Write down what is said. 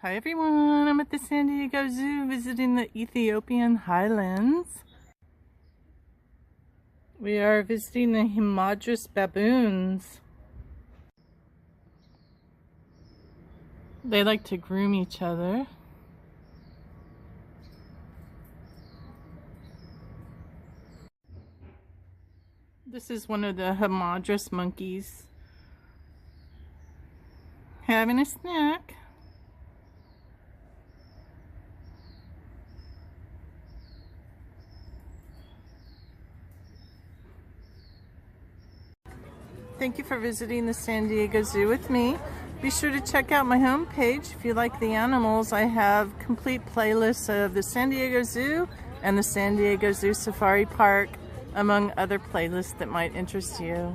Hi everyone, I'm at the San Diego Zoo visiting the Ethiopian highlands. We are visiting the Hamadryas Baboons. They like to groom each other. This is one of the Hamadryas monkeys having a snack. Thank you for visiting the San Diego Zoo with me. Be sure to check out my homepage if you like the animals. I have complete playlists of the San Diego Zoo and the San Diego Zoo Safari Park, among other playlists that might interest you.